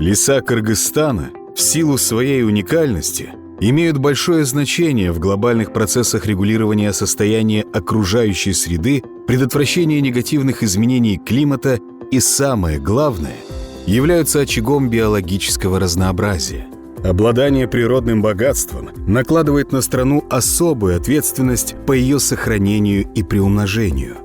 Леса Кыргызстана в силу своей уникальности имеют большое значение в глобальных процессах регулирования состояния окружающей среды, предотвращения негативных изменений климата и, самое главное, являются очагом биологического разнообразия. Обладание природным богатством накладывает на страну особую ответственность по ее сохранению и приумножению.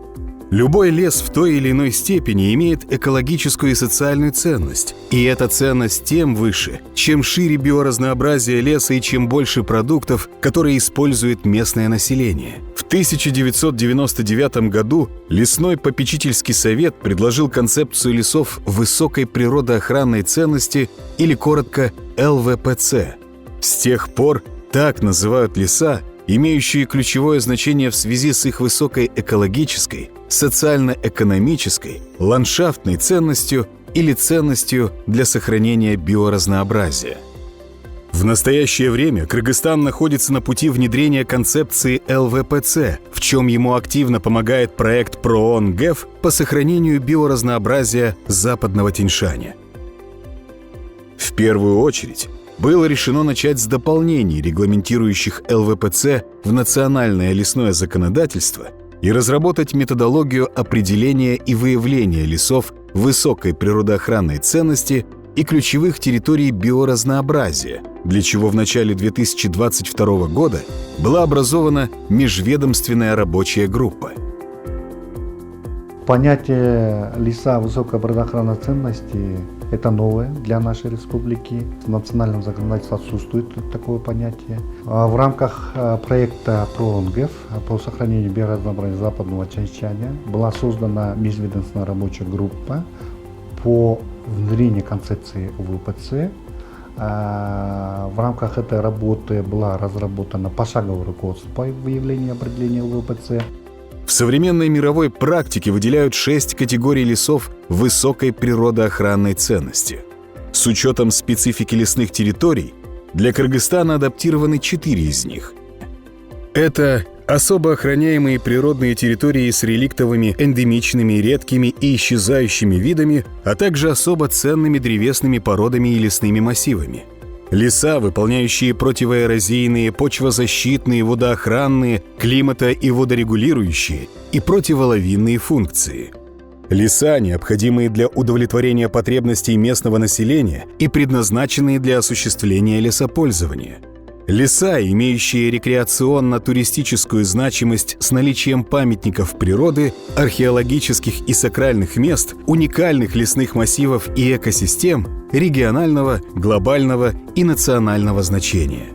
Любой лес в той или иной степени имеет экологическую и социальную ценность. И эта ценность тем выше, чем шире биоразнообразие леса и чем больше продуктов, которые использует местное население. В 1999 году Лесной попечительский совет предложил концепцию лесов высокой природоохранной ценности, или коротко ЛВПЦ. С тех пор так называют леса, имеющие ключевое значение в связи с их высокой экологической, социально-экономической, ландшафтной ценностью или ценностью для сохранения биоразнообразия. В настоящее время Кыргызстан находится на пути внедрения концепции ЛВПЦ, в чем ему активно помогает проект ПРООН-ГЭФ по сохранению биоразнообразия Западного Тянь-Шаня. В первую очередь было решено начать с дополнений, регламентирующих ЛВПЦ в национальное лесное законодательство, и разработать методологию определения и выявления лесов высокой природоохранной ценности и ключевых территорий биоразнообразия, для чего в начале 2022 года была образована межведомственная рабочая группа. Понятие леса высокой природоохранной ценности – это новое для нашей республики. В национальном законодательстве отсутствует такое понятие. В рамках проекта ПРООН-ГЭФ по сохранению биоразнообразия Западного Тянь-Шаня была создана межведомственная рабочая группа по внедрению концепции ЛВПЦ. В рамках этой работы была разработана пошаговое руководство по выявлению и определению ЛВПЦ. В современной мировой практике выделяют 6 категорий лесов высокой природоохранной ценности. С учетом специфики лесных территорий, для Кыргызстана адаптированы 4 из них. Это особо охраняемые природные территории с реликтовыми, эндемичными, редкими и исчезающими видами, а также особо ценными древесными породами и лесными массивами. Леса, выполняющие противоэрозийные, почвозащитные, водоохранные, климато- и водорегулирующие и противолавинные функции. Леса, необходимые для удовлетворения потребностей местного населения и предназначенные для осуществления лесопользования. Леса, имеющие рекреационно-туристическую значимость с наличием памятников природы, археологических и сакральных мест, уникальных лесных массивов и экосистем регионального, глобального и национального значения.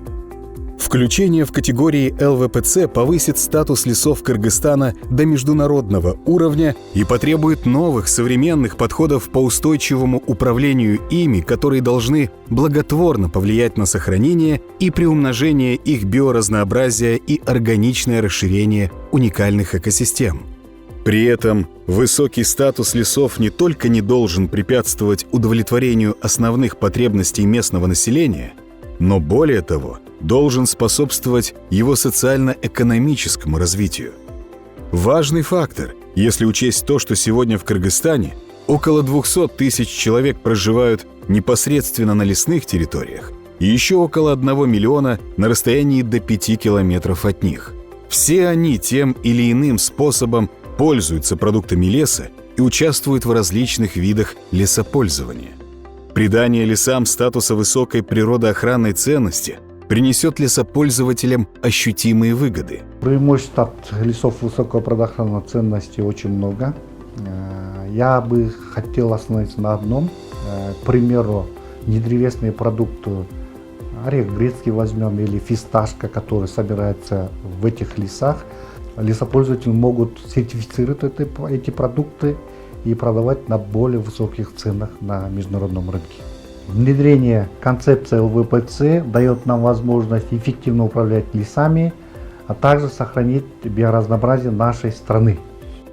Включение в категории ЛВПЦ повысит статус лесов Кыргызстана до международного уровня и потребует новых современных подходов по устойчивому управлению ими, которые должны благотворно повлиять на сохранение и приумножение их биоразнообразия и органичное расширение уникальных экосистем. При этом высокий статус лесов не только не должен препятствовать удовлетворению основных потребностей местного населения, но более того, должен способствовать его социально-экономическому развитию. Важный фактор, если учесть то, что сегодня в Кыргызстане около 200 тысяч человек проживают непосредственно на лесных территориях и еще около 1 миллиона на расстоянии до 5 километров от них. Все они тем или иным способом пользуются продуктами леса и участвуют в различных видах лесопользования. Придание лесам статуса высокой природоохранной ценности принесет лесопользователям ощутимые выгоды. Преимуществ от лесов высокой природоохранной ценности очень много. Я бы хотел остановиться на одном. К примеру, недревесные продукты, орех грецкий возьмем или фисташка, который собирается в этих лесах. Лесопользователи могут сертифицировать эти продукты и продавать на более высоких ценах на международном рынке. Внедрение концепции ЛВПЦ дает нам возможность эффективно управлять лесами, а также сохранить биоразнообразие нашей страны.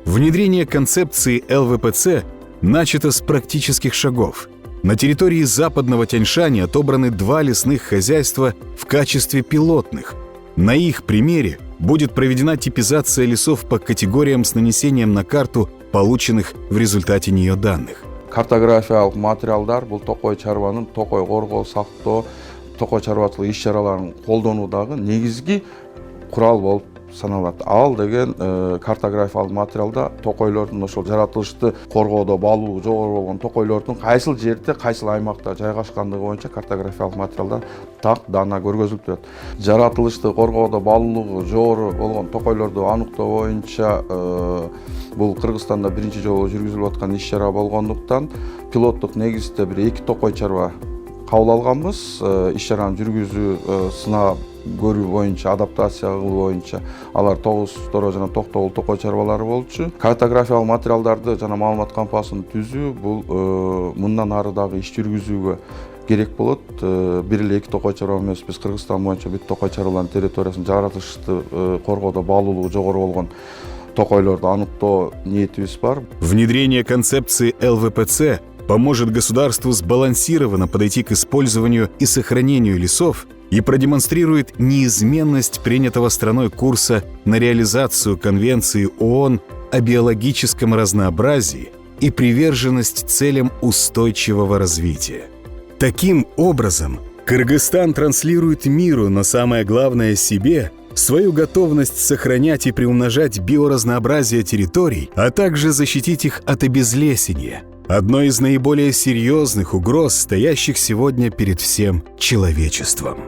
Внедрение концепции ЛВПЦ начато с практических шагов. На территории Западного Тянь-Шаня отобраны 2 лесных хозяйства в качестве пилотных. На их примере будет проведена типизация лесов по категориям с нанесением на карту полученных в результате нее данных. Картографиялык материалдар бул токой чарбанын токой коргоо, сактоо, токой чарбачылык иш-чараларын колдонуудагы негизги курал болуп саналат. Ал деген картографиялык материалда токойлордун ошол жаратылышты коргоодо баалуулугу жогору болгон токойлордун кайсыл жерде, кайсыл аймакта жайгашкандыгы боюнча картографиялык материалдар так дана көргөзүлүп турат. Жаратылышты коргоодо баалуулугу жогору болгон токойлорду аныктоо боюнча бул Кыргызстанда биринчи жолу жүргүзүлүп аткан иш-чара болгондуктан пилоттук негизде бир 2 токой чарба кабыл алганбыз. Иш-чараны жүргүзүү, сынап көрүү боюнча, адаптация кылуу боюнча алар 9 торо жана токтогул токой чарбалары болчу. Картографиялык материалдарды жана маалымат кампасын түзүү бул мындан ары дагы иш жүргүзүүгө керек болот. Бир эле 2 токой чарба эмес, биз Кыргызстан боюнча бүт токой чарбалардын территориясын жаратылышты коргоодо баалуулугу жогору болгон токойлорду аныктоо ниетибиз бар. Внедрение концепции ЛВПЦ поможет государству сбалансированно подойти к использованию и сохранению лесов и продемонстрирует неизменность принятого страной курса на реализацию Конвенции ООН о биологическом разнообразии и приверженность целям устойчивого развития. Таким образом, Кыргызстан транслирует миру, но самое главное себе, свою готовность сохранять и приумножать биоразнообразие территорий, а также защитить их от обезлесения, одной из наиболее серьезных угроз, стоящих сегодня перед всем человечеством.